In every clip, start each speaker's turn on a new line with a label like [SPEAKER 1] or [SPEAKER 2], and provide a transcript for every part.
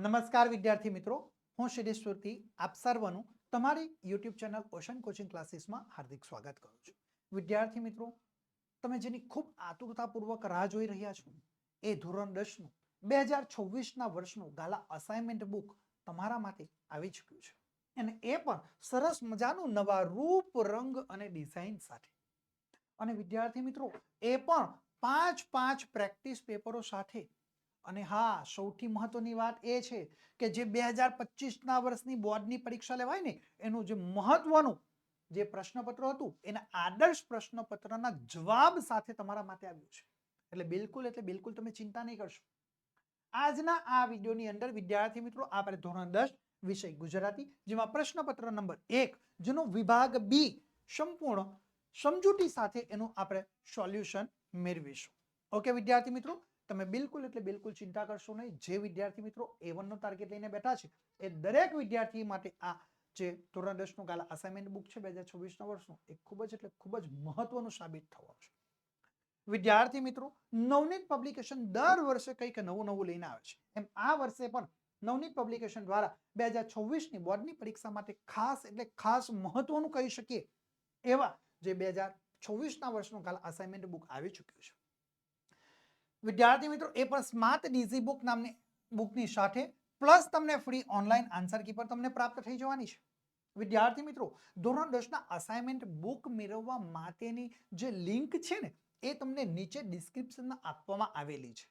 [SPEAKER 1] નમસ્કાર વિદ્યાર્થી મિત્રો, હું શિરીષ સુરતી આપ સર્વનું તમારી યુટ્યુબ ચેનલ ઓશન કોચિંગ ક્લાસીસમાં હાર્દિક સ્વાગત કરું છું. વિદ્યાર્થી મિત્રો, તમે જેની ખૂબ આતુરતાપૂર્વક રાહ જોઈ રહ્યા છો એ ધોરણ 10નું 2026ના વર્ષનું ગાલા અસાઇનમેન્ટ બુક તમારા માટે આવી ચૂક્યું છે, અને એ પણ સરસ મજાનું નવા રૂપ, રંગ અને ડિઝાઇન સાથે. અને વિદ્યાર્થી મિત્રો, એ પણ 5 પ્રેક્ટિસ પેપરો સાથે. અને હા, સૌથી મહત્વની વાત એ છે કે જે 2025ના વર્ષની બોર્ડની પરીક્ષા લેવાય ને એનું જે મહત્વનું જે પ્રશ્નપત્ર હતું એના આદર્શ પ્રશ્નપત્રના જવાબ સાથે તમારા માટે આવ્યું છે. એટલે બિલકુલ તમે ચિંતા નહીં કરશો. આજના આ વિડીયોની અંદર વિદ્યાર્થી મિત્રો આપણે ધોરણ 10 વિષય ગુજરાતી, જેમાં પ્રશ્નપત્ર નંબર 1 જેનો વિભાગ બી સંપૂર્ણ સમજૂતી સાથે એનું આપણે સોલ્યુશન મેળવીશું. ઓકે વિદ્યાર્થી મિત્રો, તમે બિલકુલ ચિંતા કરશો નહીં. જે વિદ્યાર્થી મિત્રો A1 નો ટાર્ગેટ લઈને બેઠા છે એ દરેક વિદ્યાર્થી માટે આ જે ધોરણ 10 નું ગાલા અસાઇનમેન્ટ બુક છે 2026ના વર્ષનું એ ખૂબ જ મહત્વનું સાબિત થવાનું છે. વિદ્યાર્થી મિત્રો, નવનીત પબ્લિકેશન દર વર્ષે કંઈક નવું લઈને આવે છે. એમ આ વર્ષે પણ નવનીત પબ્લિકેશન દ્વારા 2026ની બોર્ડની પરીક્ષા માટે ખાસ મહત્વનું કહી શકીએ એવા જે 2026ના વર્ષનું ગાલા અસાઇનમેન્ટ બુક આવી ચૂક્યું છે. વિદ્યાર્થી મિત્રો, એ પણ સ્માર્ટ ડીઝી બુક નામની બુકની સાથે પ્લસ તમને ફ્રી ઓનલાઈન આન્સર કી પણ તમને પ્રાપ્ત થઈ જવાની છે. વિદ્યાર્થી મિત્રો, ધોરણ 10ના અસાઇનમેન્ટ બુક મેળવવા માટેની જે લિંક છે ને એ તમને નીચે ડિસ્ક્રિપ્શનમાં આપવામાં આવેલી છે,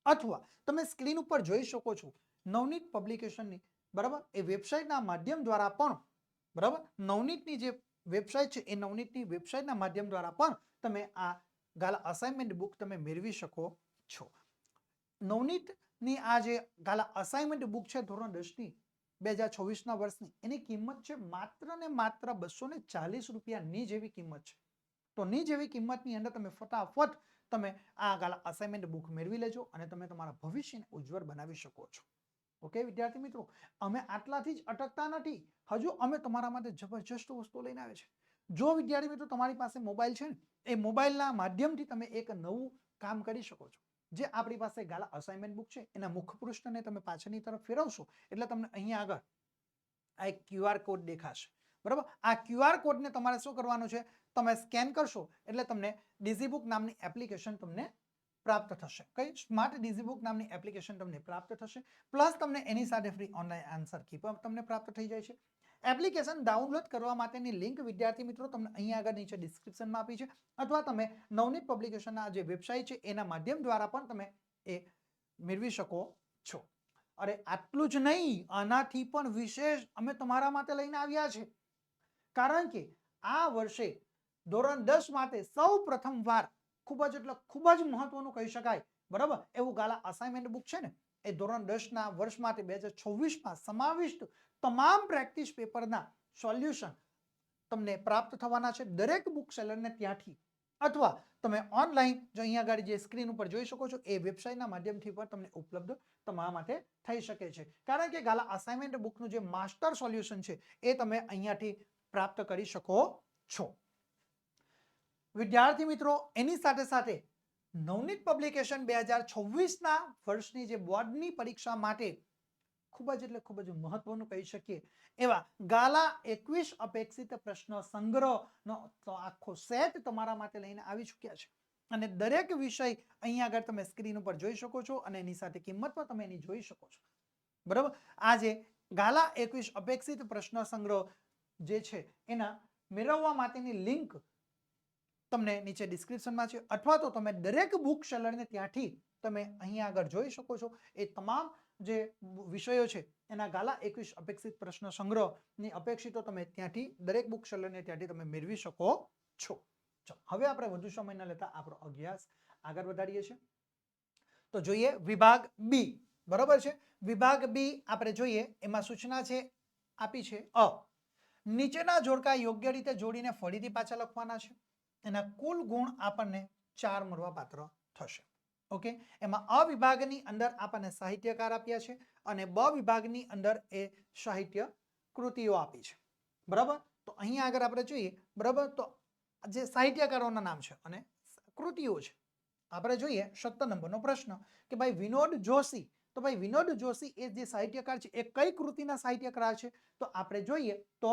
[SPEAKER 1] અથવા તમે સ્ક્રીન ઉપર જોઈ શકો છો નવનીત પબ્લિકેશનની, બરાબર, એ વેબસાઇટના માધ્યમ દ્વારા પણ, બરાબર, નવનીતની જે વેબસાઇટ છે એ નવનીતની વેબસાઇટના માધ્યમ દ્વારા પણ તમે આ ગાલા અસાઇનમેન્ટ બુક તમે મેળવી શકો છો. નવનીતની આ જે ગાલા અસાઇનમેન્ટ બુક છે ધોરણ 10ની 2026ના વર્ષની, એની કિંમત છે માત્ર ને માત્ર 240 રૂપિયાની જેવી કિંમત છે. તો ની જેવી કિંમતની અંદર તમે ફટાફટ તમે આ ગાલા અસાઇનમેન્ટ બુક મેળવી લેજો અને તમે તમારા ભવિષ્યને ઉજ્જવળ બનાવી શકો છો. ઓકે વિદ્યાર્થી મિત્રો, અમે આટલાથી જ અટકતા નથી. હજુ અમે તમારા માટે જબરજસ્ત વસ્તુ લઈને આવે છે. જો વિદ્યાર્થી મિત્રો તમારી પાસે મોબાઈલ છે ને, એ મોબાઈલના માધ્યમથી તમે એક નવું કામ કરી શકો છો. જે આપણી પાસે ગાલા અસાઇનમેન્ટ બુક છે એના મુખ્ય પૃષ્ઠને તમે પાછળની તરફ ફેરવશો એટલે તમને અહીંયા આગળ આ એક QR કોડ દેખાશે, બરાબર. આ QR કોડને તમારે શું કરવાનું છે, તમે સ્કેન કરશો એટલે તમને ડીઝીબુક નામની એપ્લિકેશન તમને પ્રાપ્ત થશે. કઈ? સ્માર્ટ ડીઝીબુક નામની એપ્લિકેશન તમને પ્રાપ્ત થશે. પ્લસ તમને એની સાથે ફ્રી ઓનલાઈન આન્સર કી પણ તમને પ્રાપ્ત થઈ જાય છે. એપ્લિકેશન ડાઉનલોડ કરવા માટેની લિંક વિદ્યાર્થી મિત્રો તમને અહીંયા આગળ નીચે ડિસ્ક્રિપ્શનમાં આપી છે, અથવા તમે નવનીત પબ્લિકેશનના જે વેબસાઇટ છે એના માધ્યમ દ્વારા પણ તમે એ મેળવી શકો છો. અરે આટલું જ નહીં, આનાથી પણ વિશેષ અમે તમારા માટે લઈને આવ્યા છે. કારણ કે આ વર્ષે ધોરણ 10 માટે સૌ પ્રથમ વાર ખૂબ જ મહત્વનું કહી શકાય, બરાબર, એવું ગાલા અસાઇનમેન્ટ બુક છે ને એ ધોરણ 10ના વર્ષ માટે 2026માં સમાવિષ્ટ તમામ પ્રેક્ટિસ પેપરના સોલ્યુશન તમને પ્રાપ્ત થવાના છે દરેક બુક સેલરને ત્યાંથી, અથવા તમે ઓનલાઈન જો અહીંયા આગળ જે સ્ક્રીન ઉપર જોઈ શકો છો એ વેબસાઇટના માધ્યમથી પણ તમને ઉપલબ્ધ તમારા માટે થઈ શકે છે. કારણ કે ગાલા અસાઇનમેન્ટ બુકનું જે માસ્ટર સોલ્યુશન છે એ તમે અહીંયાથી પ્રાપ્ત કરી શકો છો. વિદ્યાર્થી મિત્રો, એની સાથે નવનીત પબ્લિકેશન 2026ના વર્ષની જે બોર્ડની પરીક્ષા માટે ખૂબ જ મહત્વનું કહી શકીએ એવા ગાલા 21 અપેક્ષિત પ્રશ્ન સંગ્રહનો આખો સેટ તમારા માટે લઈને આવી ચૂક્યા છે. અને દરેક વિષય અહીંયા આગળ તમે સ્ક્રીન ઉપર જોઈ શકો છો અને એની સાથે કિંમત પણ તમે એની જોઈ શકો છો, બરાબર. આજે ગાલા 21 અપેક્ષિત પ્રશ્ન સંગ્રહ જે છે એના મેળવવા માટેની લિંક તમને નીચે ડિસ્ક્રિપ્શનમાં છે, અથવા તો તમે દરેક બુક સેલરને ત્યાંથી તમે અહીંયા આગળ જોઈ શકો છો. એ તમામ જે વિષયો છે એના ગાલા 21 અપેક્ષિત પ્રશ્ન સંગ્રહની અપેક્ષિતો તમે ત્યાંથી દરેક બુક સેલરને ત્યાંથી તમે મેળવી શકો છો. ચલો, હવે આપણે વધુ સમય ન લેતા આપણો અભ્યાસ આગળ વધારીએ છીએ. તો જોઈએ વિભાગ બી, બરોબર છે. વિભાગ બી આપણે જોઈએ એમાં સૂચના છે આપી છે અ. નીચેના જોડકા યોગ્ય રીતે જોડીને ફરીથી પાછા લખવાના છે. એના કુલ ગુણ આપણને 4 મળવા પાત્ર થશે. ઓકે, એમાં અ વિભાગની અંદર આપણને સાહિત્યકાર આપ્યા છે અને બ વિભાગની અંદર એ સાહિત્ય કૃતિઓ આપી છે, બરાબર. તો અહીંયા આગળ આપણે જોઈએ, બરાબર, તો જે સાહિત્યકારોના નામ છે અને કૃતિઓ છે. આપણે જોઈએ 17 નંબરનો પ્રશ્ન કે ભાઈ વિનોદ જોશી તો ભાઈ વિનોદ જોશી એ જે સાહિત્યકાર છે એ કઈ કૃતિના સાહિત્યકાર છે? તો આપણે જોઈએ તો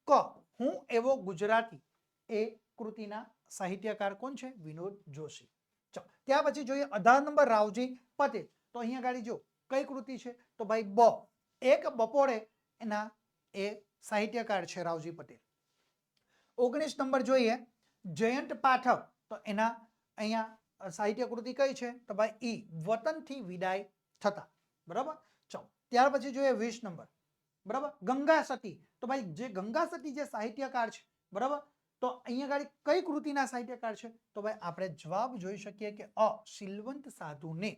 [SPEAKER 1] ક હું એવો ગુજરાતી એ કૃતિના સાહિત્યકાર કોણ છે? વિનોદ જોશી. ચલો ત્યાર પછી જોઈએ 18 નંબર રાવજી પટેલ. તો અહીંયા ગાડી જો કઈ કૃતિ છે? તો ભાઈ બ એક બપોરે એના એ સાહિત્યકાર છે રાવજી પટેલ. 19 નંબર જોઈએ જયંત પાઠક. તો એના અહીંયા સાહિત્ય કૃતિ કઈ છે? તો ભાઈ ઈ વતનથી વિદાય થતા. બરાબર. ચલો ત્યાર પછી જોઈએ 20 નંબર. બરાબર. ગંગા સતી. તો ભાઈ જે ગંગા સતી જે સાહિત્યકાર છે, બરાબર, તો અહીંયા ગાડી કઈ કૃતિના સાહિત્યકાર છે? તો ભાઈ આપણે જવાબ જોઈ શકીએ કે અ શીલવંત સાધુને.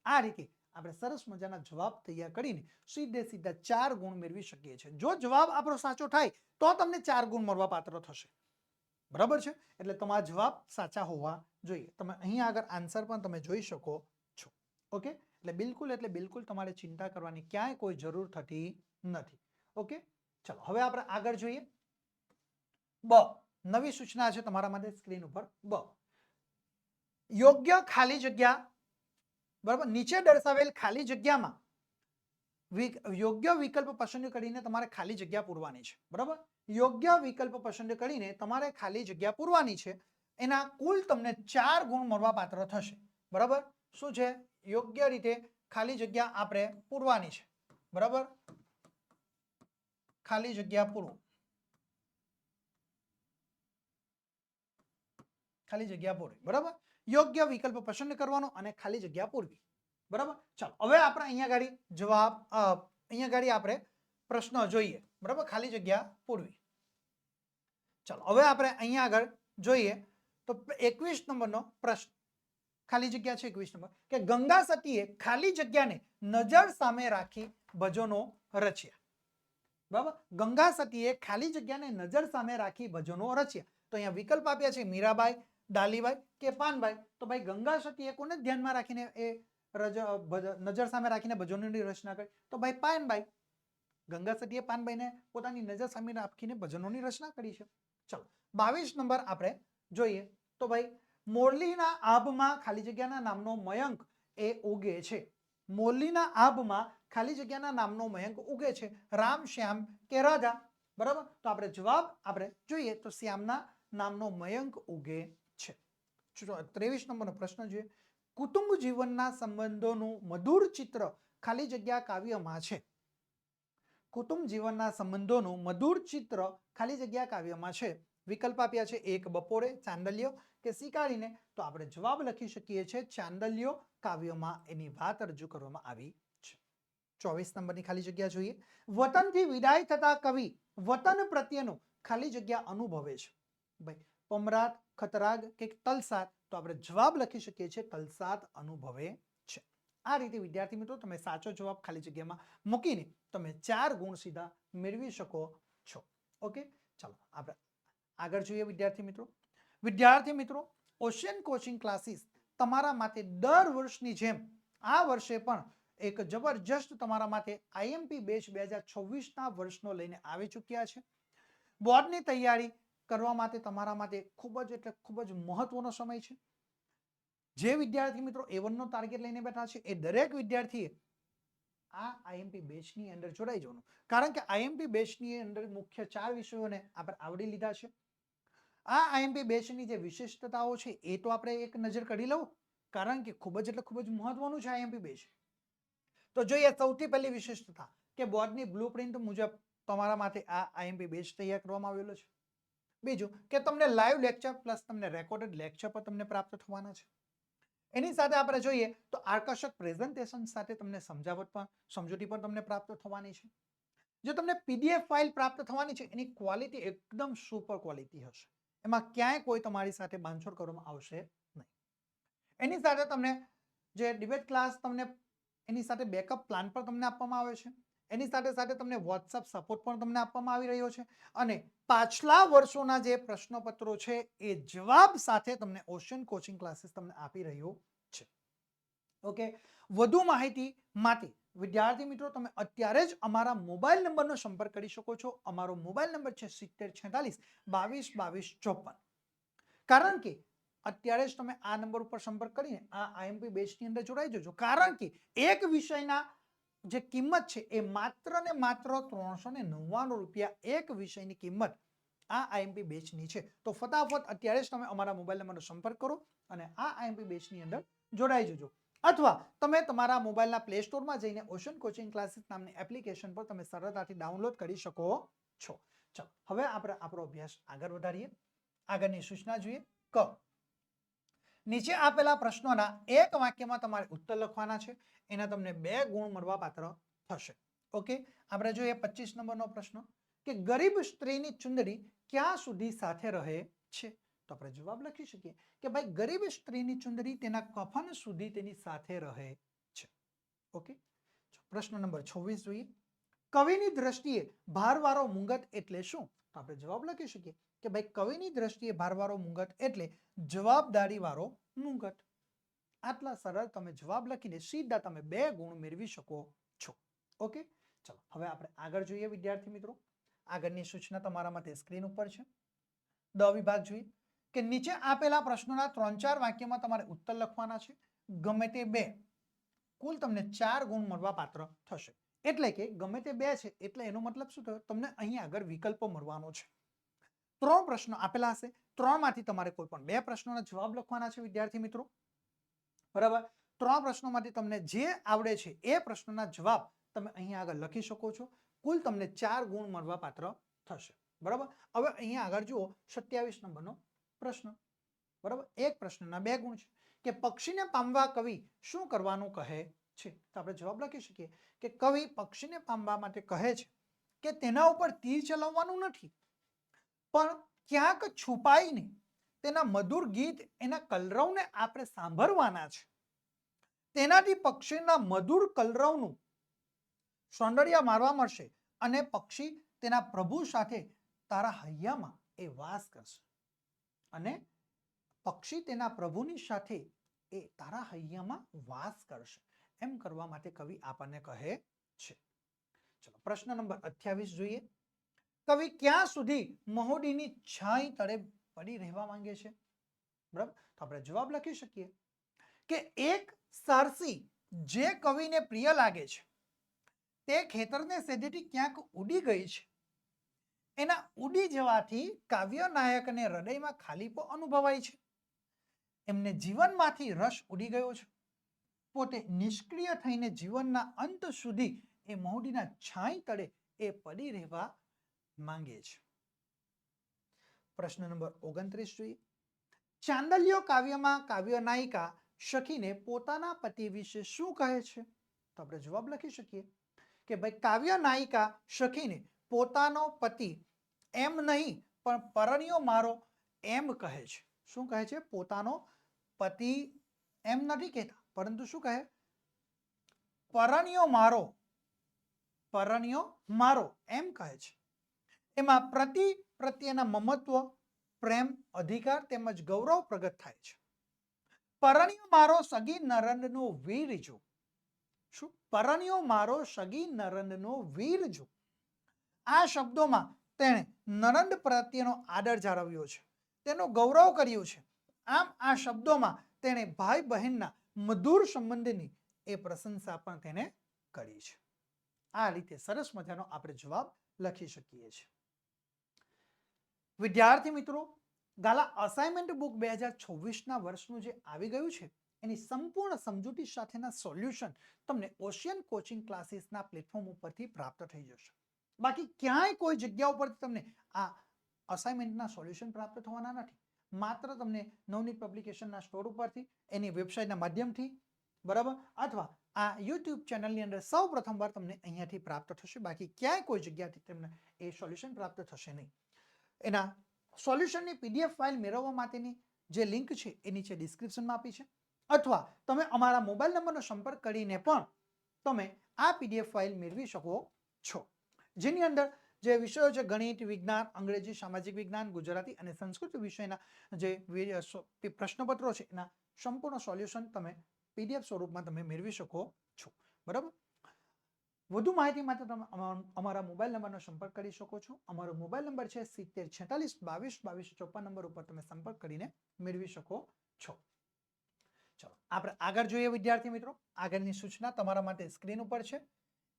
[SPEAKER 1] આ રીતે આપણે સરસ મજાના જવાબ તૈયાર કરીને સીધે સીધા 4 ગુણ મેળવી શકીએ છીએ. જો જવાબ આપણો સાચો થાય તો તમને 4 ગુણ મળવા પાત્ર થશે. બરાબર છે. એટલે તમારા જવાબ સાચા હોવા જોઈએ. તમે અહીંયા આગળ આન્સર પણ તમે જોઈ શકો છો. ઓકે. એટલે બિલકુલ તમારે ચિંતા કરવાની ક્યાંય કોઈ જરૂર થતી નથી. ઓકે. ચલો હવે આપણે આગળ જોઈએ. બ નવી સૂચના છે તમારા માટે સ્ક્રીન ઉપર. બ યોગ્ય ખાલી જગ્યા. બરાબર. નીચે દર્શાવેલ ખાલી જગ્યામાં યોગ્ય વિકલ્પ પસંદ કરીને તમારે ખાલી જગ્યા પૂરવાની છે. બરાબર. યોગ્ય વિકલ્પ પસંદ કરીને તમારે ખાલી જગ્યા પૂરવાની છે. એના કુલ તમને 4 ગુણ મળવા પાત્ર થશે. બરાબર. શું છે? યોગ્ય રીતે ખાલી જગ્યા આપણે પૂરવાની છે. બરાબર. ખાલી જગ્યા પૂરવું. ખાલી જગ્યા પૂરવી. બરાબર. યોગ્ય વિકલ્પ પસંદ કરવાનો અને ખાલી જગ્યા પૂરવી. બરાબર. ચાલો હવે આપણે અહીંયા ગાડી જવાબ અહીંયા ગાડી આપણે પ્રશ્ન જોઈએ. બરાબર. ખાલી જગ્યા પૂરવી. ચાલો હવે આપણે અહીંયા આગળ જોઈએ તો 21 નંબરનો પ્રશ્ન. ખાલી જગ્યા છે 21 નંબર કે ગંગા સતીએ ખાલી જગ્યાને નજર સામે રાખી ભજનો રચ્યા. બરાબર. ગંગા સતીએ ખાલી જગ્યાને નજર સામે રાખી ભજનો રચ્યા. તો અહીંયા વિકલ્પ આપ્યા છે મીરાબાઈ, ડાલીબાઈ કે પાનબાઈ. તો ભાઈ ગંગા સતીએ કોને ધ્યાનમાં રાખીને એ નજર સામે રાખીને ભજનોની રચના કરી? તો ભાઈ પાનબાઈ. ગંગા સતીએ પાનબાઈને પોતાની નજર સામે રાખીને ભજનોની રચના કરી છે. ચલો 22 નંબર આપણે જોઈએ તો ભાઈ મોરલીના આભમાં ખાલી જગ્યાના નામનો મયંક એ ઉગે છે. મોરલીના આભમાં ખાલી જગ્યાના નામનો મયંક ઉગે છે. રામ, શ્યામ કે રાધા? બરાબર. તો આપણે જવાબ આપણે જોઈએ તો શ્યામના નામનો મયંક ઉગે છે. 23 નંબરનો પ્રશ્ન જોઈએ. કુટુંબ જીવનના સંબંધોનું મધુર ચિત્ર ખાલી જગ્યા કાવ્યમાં છે. કુટુંબ જીવનના સંબંધોનું મધુર ચિત્ર ખાલી જગ્યા કાવ્યમાં છે. વિકલ્પ આપ્યા છે એક બપોરે, ચાંદલ્યો કે શિકારીને. તો આપણે જવાબ લખી શકીએ છીએ ચાંદલ્યો કાવ્યમાં એની વાત રજૂ કરવામાં આવી છે. 24 નંબરની ખાલી જગ્યા જોઈએ. વતનથી વિદાય થતા કવિ વતન પ્રત્યેનો ખાલી જગ્યા અનુભવે છે. ભાઈ પમરાત, ખતરાગ કે તલસાદ? તો આપણે જવાબ લખી શકીએ છીએ તલસાદ અનુભવે છે. આ રીતે વિદ્યાર્થી મિત્રો તમે સાચો જવાબ ખાલી જગ્યામાં મૂકીને તમે 4 ગુણ સીધા મેળવી શકો છો. ઓકે. ચાલો આપણે આગળ જોઈએ વિદ્યાર્થી મિત્રો ઓશિયન કોચિંગ ક્લાસીસ તમારા માટે દર વર્ષની જેમ આ વર્ષે પણ એક જબરજસ્ત તમારા માટે આઈએમપી બેચ 2026ના વર્ષનો લઈને આવી ચૂક્યા છે. બોર્ડની તૈયારી કરવા માટે તમારા માટે ખૂબ જ મહત્વનો સમય છે. જે વિદ્યાર્થી મિત્રો A1 નો ટાર્ગેટ લઈને બેઠા છે એ દરેક વિદ્યાર્થીએ આ આઈએમપી બેચની અંદર જોડાઈ જવાનું. કારણ કે આઈએમપી બેચની અંદર મુખ્ય 4 વિષયોને આપણે આવડી લીધા છે. આ આઈએમપી બેચની જે વિશિષ્ટતાઓ છે એ તો આપણે એક નજર કરી લઉં, કારણ કે ખૂબ જ મહત્વનું છે આઈએમપી બેચ. તો જોઈએ સૌથી પહેલી વિશિષ્ટતા કે બોર્ડની બ્લુપ્રિન્ટ મુજબ તમારા માટે આ આઈએમપી બેચ તૈયાર કરવામાં આવેલો છે. બીજું કે તમને લાઈવ લેક્ચર પ્લસ તમને રેકોર્ડેડ લેક્ચર પર તમને પ્રાપ્ત થવાના છે. એની સાથે આપણે જોઈએ તો આકર્ષક પ્રેઝન્ટેશન સાથે તમને સમજૂતી પણ તમને પ્રાપ્ત થવાની છે. જો તમને પીડીએફ ફાઇલ પ્રાપ્ત થવાની છે એની ક્વોલિટી એકદમ સુપર ક્વોલિટી હશે. એમાં ક્યાંય કોઈ તમારી સાથે બાંધછોડ કરવામાં આવશે નહીં. એની સાથે તમને જે ડિબેટ ક્લાસ તમને એની સાથે બેકઅપ પ્લાન પણ તમને આપવામાં આવે છે. એની સાથે તમને વોટ્સઅપ સપોર્ટ પણ તમને આપવામાં આવી રહ્યો છે. અને પાછલા વર્ષોના જે પ્રશ્નપત્રો છે એ જવાબ સાથે તમને ઓશિયન કોચિંગ ક્લાસીસ તમને આપી રહ્યો છે. ઓકે. વધુ માહિતી માટે વિદ્યાર્થી મિત્રો તમે અત્યારે જ અમારા મોબાઈલ નંબરનો સંપર્ક કરી શકો છો. અમારો મોબાઈલ નંબર છે 7046 22 22 54. કારણ કે અત્યારે જ તમે આ નંબર ઉપર સંપર્ક કરીને આ આઈએમપી બેચની અંદર જોડાઈ જજો, કારણ કે એક વિષયના જે કિંમત છે એ માત્ર ને માત્ર 399 રૂપિયા એક વિષયની કિંમત આ આઈએમપી બેચની છે. તો ફટાફટ અત્યારે જ તમે અમારા મોબાઈલ નંબરનો સંપર્ક કરો અને આ આઈએમપી બેચની અંદર જોડાઈ જજો. અથવા તમે તમારા મોબાઈલના પ્લે સ્ટોરમાં જઈને ઓશન કોચિંગ ક્લાસીસ નામની એપ્લિકેશન પર તમે સરળતાથી ડાઉનલોડ કરી શકો છો. ચાલો હવે આપણે આપણો અભ્યાસ આગળ વધારીએ. આગળની સૂચના જોઈએ. ક, નીચે આપેલા પ્રશ્નોના એક વાક્યમાં તમારે ઉત્તર લખવાના છે. એના તમને 2 ગુણ મળવા પાત્ર થશે. ઓકે, આપણે જોઈએ 25 નંબરનો પ્રશ્ન કે ગરીબ સ્ત્રીની ચુંદડી ક્યાં સુધી સાથે રહે છે? તો આપણે જવાબ લખી શકીએ કે ભાઈ ગરીબ સ્ત્રીની ચુંદડી તેના કફન સુધી તેની સાથે રહે છે. ઓકે, પ્રશ્ન નંબર 26 જોઈએ. કવિની દ્રષ્ટિએ ભારવાળો મુંગટ એટલે શું? તો આપણે જવાબ લખી શકીએ કે ભાઈ કવિની દ્રષ્ટિએ ભારવાળો મુંગટ એટલે જવાબદારી વાળો મુંગટ. આટલા સરળ તમે જવાબ લખીને સીધા તમે 2 ગુણ મેળવી શકો છો. ઓકે, ચલો હવે આપણે આગળ જોઈએ વિદ્યાર્થી મિત્રો. આગળની સૂચના તમારા માટે સ્ક્રીન ઉપર છે. દ વિભાગ જોઈએ કે નીચે આપેલા પ્રશ્નોના 3-4 વાક્યમાં તમારે ઉત્તર લખવાના છે. ગમે તે 2, કુલ તમને 4 ગુણ મળવા પાત્ર થશે. એટલે કે ગમે તે 2 છે એટલે એનો મતલબ શું થયો? તમને અહીં આગળ વિકલ્પો મળવાનો છે. 3 પ્રશ્નો આપેલા હશે, 3 માંથી તમારે કોઈ પણ 2 પ્રશ્નોના જવાબ લખવાના છે વિદ્યાર્થી મિત્રો. બરાબર, 3 પ્રશ્નોમાંથી તમને જે આવડે છે એ પ્રશ્નોના જવાબ તમે અહીંયા આગળ લખી શકો છો. કુલ તમને 4 ગુણ મળવા પાત્ર થશે. બરાબર, હવે અહીંયા આગળ જુઓ 27 નંબરનો પ્રશ્ન. બરાબર, એક પ્રશ્નના 2 ગુણ છે કે પક્ષીને પામવા કવિ શું કરવાનું કહે છે? તો આપણે જવાબ લખી શકીએ કે કવિ પક્ષીને પામવા માટે કહે છે કે તેના ઉપર તીર ચલાવવાનું નથી, પણ ક્યાંક છુપાઈને તેના મધુર ગીત, એના કલરવને આપણે સાંભળવાના છે. તેનાથી પક્ષીના મધુર કલરવનું સૌંદર્ય મારવા મળશે અને પક્ષી તેના પ્રભુ સાથે તારા હૈયામાં એ વાસ કરશે. અને પક્ષી તેના પ્રભુની સાથે એ તારા હૈયામાં વાસ કરશે. એમ કરવા માટે કવિ આપણને કહે છે. ચલો પ્રશ્ન નંબર 28 જોઈએ. કવિ ક્યાં સુધી મહોડીની છાંય તળે પડી રહેવા માંગે છે? બરાબર, તો આપણે જવાબ લખી શકીએ કે એક સરસી જે કવિને પ્રિય લાગે છે તે ખેતરને સેજેથી ક્યાંક ઉડી ગઈ છે. એના ઉડી જવાથી કાવ્ય નાયકને હૃદયમાં ખાલીપો અનુભવાય છે. એમને જીવનમાંથી રસ ઉડી ગયો છે. પોતે નિષ્ક્રિય થઈને જીવનના અંત સુધી એ મહોડીના છાંય તળે એ પડી રહેવા માંગે છે. પ્રશ્ન નંબર 29 જોઈએ. ચાંદલિયો કાવ્યમાં કાવ્ય નાયિકા સખીને પોતાના પતિ વિશે શું કહે છે? તો આપણે જવાબ લખી શકીએ કે ભાઈ કાવ્ય નાયિકા સખીને પોતાનો પતિ એમ નહીં પણ પરણ્યો મારો એમ કહે છે. શું કહે છે? પોતાનો પતિ એમ નથી કહેતા, પરંતુ શું કહે? પરણ્યો મારો એમ કહે છે. એમાં પ્રતિ પ્રત્યેના મમત્વ, પ્રેમ, અધિકાર તેમજ ગૌરવ પ્રગટ થાય છે. પરણ્યો મારો સગી નરંદનો વીર જો. શું? પરણ્યો મારો સગી નરંદનો વીર જો. આ શબ્દોમાં તેણે નરંદ પ્રત્યેનો આદર જાળવ્યો છે, તેનો ગૌરવ કર્યું છે. આમ આ શબ્દોમાં તેણે ભાઈ બહેનના મધુર સંબંધની એ પ્રશંસા પણ તેને કરી છે. આ રીતે સરસ મજાનો આપણે જવાબ લખી શકીએ છીએ. વિદ્યાર્થી મિત્રો, ગાલા અસાઇનમેન્ટ બુક 2024ના વર્ષનું જે આવી ગયું છે એની સંપૂર્ણ સમજૂતી સાથેના સોલ્યુશન તમને ઓશિયન કોચિંગ ક્લાસીસના પ્લેટફોર્મ ઉપરથી પ્રાપ્ત થઈ જશે. બાકી ક્યાંય કોઈ જગ્યા ઉપરથી તમને આ અસાઇનમેન્ટના સોલ્યુશન પ્રાપ્ત થવાના નથી. માત્ર તમને નવનીત પબ્લિકેશનના સ્ટોર ઉપરથી, એની વેબસાઇટના માધ્યમથી, બરાબર, અથવા આ યુટ્યુબ ચેનલની અંદર સૌ પ્રથમવાર તમને અહીંયાથી પ્રાપ્ત થશે. બાકી ક્યાંય કોઈ જગ્યાથી તમને એ સોલ્યુશન પ્રાપ્ત થશે નહીં. એના સોલ્યુશનની પીડીએફ ફાઇલ મેળવવા માટેની જે લિંક છે એ નીચે ડિસ્ક્રિપ્શનમાં આપી છે, અથવા તમે અમારા મોબાઈલ નંબરનો સંપર્ક કરીને પણ તમે આ પીડીએફ ફાઇલ મેળવી શકો છો. જેની અંદર જે વિષયો છે ગણિત, વિજ્ઞાન, અંગ્રેજી, સામાજિક વિજ્ઞાન, ગુજરાતી અને સંસ્કૃત વિષયના જે પ્રશ્નપત્રો છે એના સંપૂર્ણ સોલ્યુશન તમે પીડીએફ સ્વરૂપમાં તમે મેળવી શકો છો. બરાબર, વધુ માહિતી માટે તમે અમારા મોબાઈલ નંબરનો સંપર્ક કરી શકો છો. અમારો મોબાઈલ નંબર છે 7046222254 નંબર ઉપર તમે સંપર્ક કરીને મેળવી શકો છો. ચલો આપણે આગળ જોઈએ વિદ્યાર્થી મિત્રો. આગળની સૂચના તમારા માટે સ્ક્રીન ઉપર છે.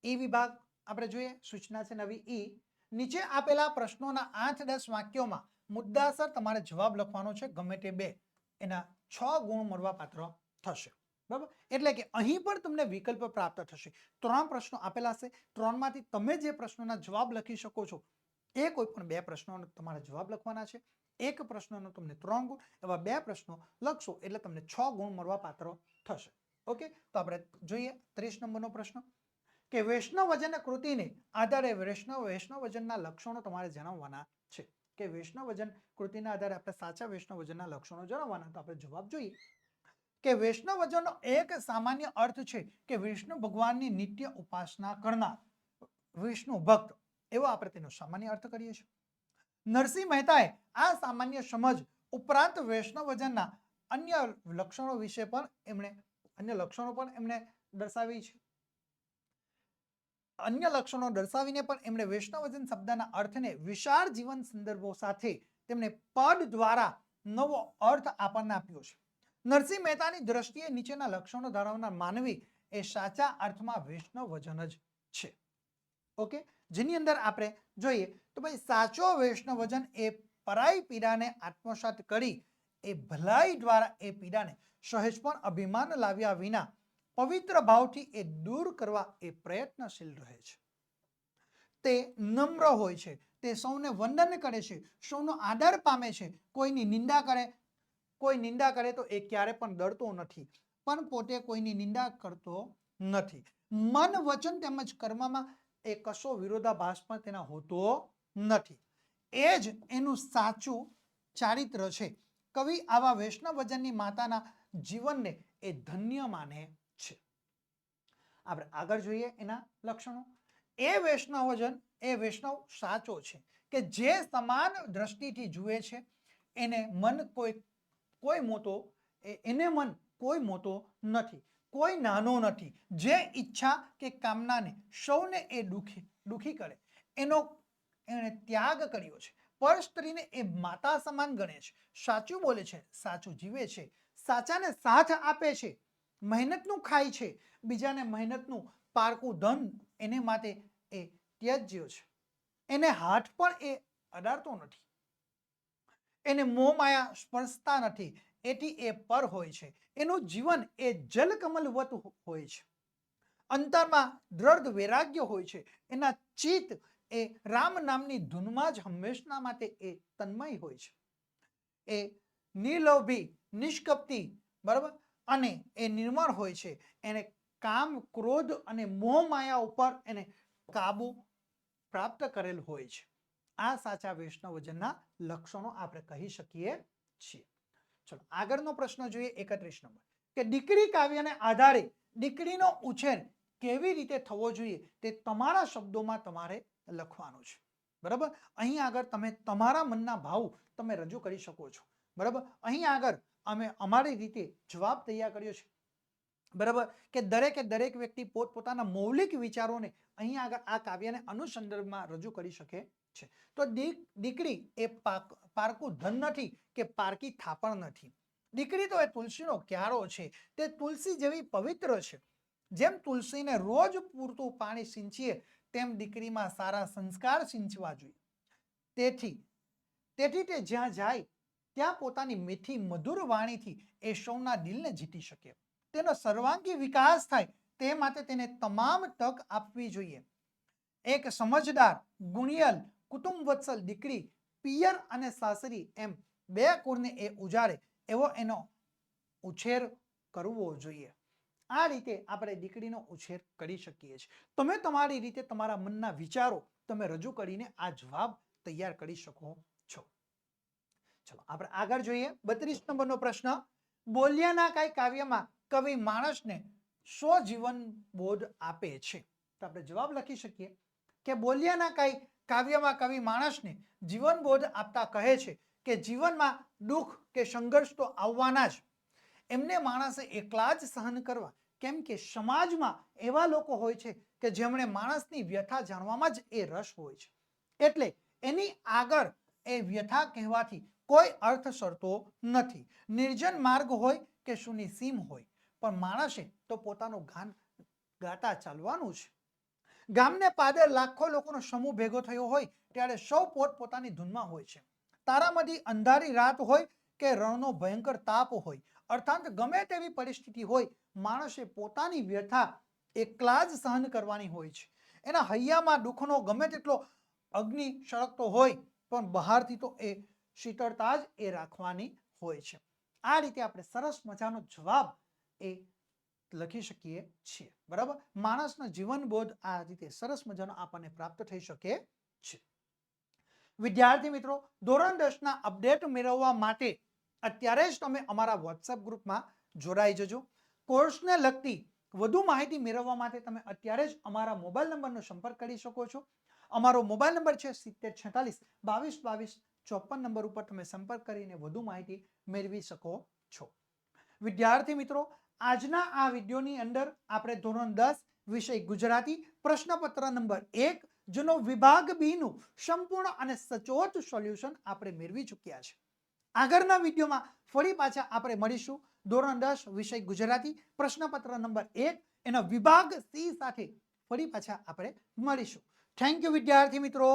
[SPEAKER 1] ઈ વિભાગ આપણે જોઈએ. સૂચના છે નવી ઈ. નીચે આપેલા પ્રશ્નોના 8-10 વાક્યોમાં મુદ્દાસર તમારે જવાબ લખવાનો છે. ગમે તે બે, એના 6 ગુણ મળવા પાત્ર થશે. બરાબર, એટલે કે અહીં પણ તમને વિકલ્પ પ્રાપ્ત થશે. 3 પ્રશ્નો આપેલા છે. 3માંથી તમે જે પ્રશ્નોના જવાબ લખી શકો છો એ કોઈ પણ 2 પ્રશ્નોનો તમારે જવાબ લખવાના છે. એક પ્રશ્નનો તમને 3 ગુણ, એવા 2 પ્રશ્નો લખશો એટલે તમને 6 ગુણ મળવા પાત્ર થશે. ઓકે, તો આપણે જોઈએ 30 નંબરનો પ્રશ્ન કે વૈષ્ણવજન કૃતિને આધારે વૈષ્ણવજનના લક્ષણો તમારે જણાવવાના છે. કે વૈષ્ણવજન કૃતિના આધારે આપણે સાચા વૈષ્ણવજનના લક્ષણો જણાવવાના. તો આપણે જવાબ જોઈએ કે વૈષ્ણવજનનો એક સામાન્ય અર્થ છે કે વિષ્ણુ ભગવાનની નિત્ય ઉપાસના કરનાર, વિષ્ણુ ભક્ત, એવો આપણે તેનો સામાન્ય અર્થ કરીએ છીએ. નરસિંહ મહેતાએ આ સામાન્ય સમજ ઉપરાંત વૈષ્ણવજનના અન્ય લક્ષણો વિશે પણ એમણે દર્શાવી છે. અન્ય લક્ષણો દર્શાવીને પણ એમણે વૈષ્ણવજન શબ્દના અર્થને વિશાળ જીવન સંદર્ભો સાથે તેમને પદ દ્વારા નવો અર્થ આપણને આપ્યો છે. નરસિંહ મહેતાની દ્રષ્ટિએ નીચેના લક્ષણો ધરાવનાર માનવી એ સાચા અર્થમાં વૈષ્ણવજન જ છે. ઓકે, જેની અંદર આપણે જોઈએ તો ભાઈ સાચો વૈષ્ણવજન એ પરાઈ પીડાને આત્મસાત કરી એ ભલાઈ દ્વારા એ પીડાને સહેજ પણ અભિમાન લાવ્યા વિના પવિત્ર ભાવથી એ દૂર કરવા એ પ્રયત્નશીલ રહે છે. તે નમ્ર હોય છે, તે સૌને વંદન કરે છે, સૌનો આદર પામે છે. કોઈ નિંદા કરે તો એ ક્યારે પણ ડરતો નથી, પણ પોતે કોઈની નિંદા કરતો નથી. મન, વચન તેમજ કર્મમાં એ કશો વિરોધાભાસ પણ તેના હોતો નથી. એ જ એનું સાચું ચારિત્ર છે. કવિ આવા વૈષ્ણવજનની માતાના જીવનને એ ધન્ય માને છે. આપણે આગળ જોઈએ એના લક્ષણો. એ વૈષ્ણવ સાચો છે કે જે સમાન દ્રષ્ટિથી જુએ છે. એને મન કોઈ મોટો નથી, કોઈ નાનો નથી. જે ઈચ્છા કે કામનાને સૌને એ દુખી કરે એનો એને ત્યાગ કર્યો છે. પર સ્ત્રીને એ માતા સમાન ગણે છે. સાચું બોલે છે, સાચું જીવે છે, સાચાને સાથ આપે છે, મહેનતનું ખાય છે, બીજાને મહેનતનું પારકું ધન એને માટે એ ત્યજ્ય છે. એને હાથ પણ એ અડાડતો નથી, એને મોહ માયા સ્પર્શતા નથી, એથી એ પર હોય છે. એનું જીવન એ જલકમલવત હોય છે. અંતરમાં દ્રઢ વૈરાગ્ય હોય છે. એના ચિત્ત એ રામ નામની ધૂનમાં જ હંમેશના માટે એ તન્મય હોય છે. એ નિર્લોભી, નિષ્કપટી, બરાબર, અને એ નિર્મળ હોય છે. એને કામ, ક્રોધ અને મોહ માયા ઉપર એને કાબુ પ્રાપ્ત કરેલ હોય છે. આ સાચા વૈષ્ણવજનના લક્ષણો આપણે કહી શકીએ છીએ. ચલો આગળનો પ્રશ્ન જોઈએ 31 નંબર કે દીકરી કાવ્યને આધારે દીકરીનો ઉછેર કેવી રીતે થવો જોઈએ તે તમારા શબ્દોમાં તમારે લખવાનું છે. બરાબર, અહીં આગળ તમે તમારા મનના ભાવ તમે રજૂ કરી શકો છો. બરાબર, અહીં આગળ અમે અમારી રીતે જવાબ તૈયાર કર્યો છે. બરાબર, કે દરેક વ્યક્તિ પોતપોતાના મૌલિક વિચારોને અહીં આગળ આ કાવ્યને અનુસંદર્ભમાં રજૂ કરી શકે છે. તો દીકરી એ પારકું ધન નથી કે પારકી થાપણ નથી. દીકરી તો એ તુલસીનો ક્યારો છે. તે તુલસી જેવી પવિત્ર છે. જેમ તુલસીને રોજ પૂરતું પાણી સિંચીએ તેમ દીકરીમાં સારા સંસ્કાર સિંચવા જોઈએ. તેથી તે જ્યાં જાય ત્યાં પોતાની મીઠી મધુર વાણીથી એ સૌના દિલને જીતી શકે. તેનો સર્વાંગી વિકાસ થાય તે માટે તેને તમામ તક આપવી જોઈએ. એક સમજદાર, ગુણિયલ, કુટુંબ વત્સલ દીકરી પિયર અને સાસરી એમ બે કુળને એ ઉજાડે એવો એનો ઉછેર કરવો જોઈએ. આ રીતે આપણે દીકરીનો ઉછેર કરી શકીએ છીએ. તમે તમારી રીતે તમારા મનના વિચારો તમે રજૂ કરીને આ જવાબ તૈયાર કરી શકો છો. ચલો આપણે આગળ જોઈએ 32 નંબરનો પ્રશ્ન. બોલ્યાના કાંઈ કાવ્યમાં કવિ માણસને શો જીવન બોધ આપે છે? તો આપણે જવાબ લખી શકીએ કે બોલ્યાના કાંઈ કાવ્યમાં કવિ માણસને જીવન બોધ આપતા કહે છે કે જીવનમાં દુઃખ કે સંઘર્ષ તો આવવાના જ. એમને માણસે એકલા જ સહન કરવા કેમ કે સમાજમાં એવા લોકો હોય છે કે જેમણે માણસની વ્યથા જાણવામાં જ એ રસ હોય છે, એટલે એની આગળ એ વ્યથા કહેવાથી કોઈ અર્થ સરતો નથી. નિર્જન માર્ગ હોય કે શુની સીમ હોય, પણ માણસે તો પોતાનું ગાન ગાતા ચાલવાનું છે. ગામને પાદર લાખો લોકોનો સમૂહ ભેગો થયો હોય ત્યારે સૌ પોતપોતાની ધૂનમાં હોય છે. તારામધી અંધારી રાત હોય કે રણનો ભયંકર તાપ હોય, અર્થાત ગમે તેવી પરિસ્થિતિ હોય, માણસે પોતાની વ્યથા એકલા જ સહન કરવાની હોય છે. એના હૈયામાં દુઃખનો ગમે તેટલો અગ્નિ સળગતો હોય પણ બહારથી તો એ શીતળતા જ એ રાખવાની હોય છે. આ રીતે આપણે સરસ મજાનો જવાબ એ લખી શકીએ છીએ. બરાબર, માણસનો જીવનબોધ આ રીતે સરસ મજાનો આપણને પ્રાપ્ત થઈ શકે છે. વિદ્યાર્થી મિત્રો, ધોરણ 10 ના અપડેટ મેળવવા માટે અત્યારે જ તમે અમારા વોટ્સએપ ગ્રુપમાં જોડાઈ જજો. કોર્સને લગતી વધુ માહિતી મેળવવા માટે તમે અત્યારે જ અમારા મોબાઈલ નંબરનો સંપર્ક કરી શકો છો. અમારો મોબાઈલ નંબર છે 7046 22 22 54 નંબર ઉપર તમે સંપર્ક કરીને વધુ માહિતી મેળવી શકો છો. વિદ્યાર્થી મિત્રો, આજના આ વિડીયોની અંદર આપણે ધોરણ 10 વિષય ગુજરાતી પ્રશ્નપત્ર નંબર 1 જેનો વિભાગ બી નું સંપૂર્ણ અને સચોટ સોલ્યુશન આપણે મેળવી ચૂક્યા છે. આગળના વિડીયોમાં ફરી પાછા આપણે મળીશું ધોરણ 10 વિષય ગુજરાતી પ્રશ્નપત્ર નંબર 1 એના વિભાગ સી સાથે ફરી પાછા આપણે મળીશું. થેન્ક યુ વિદ્યાર્થી મિત્રો.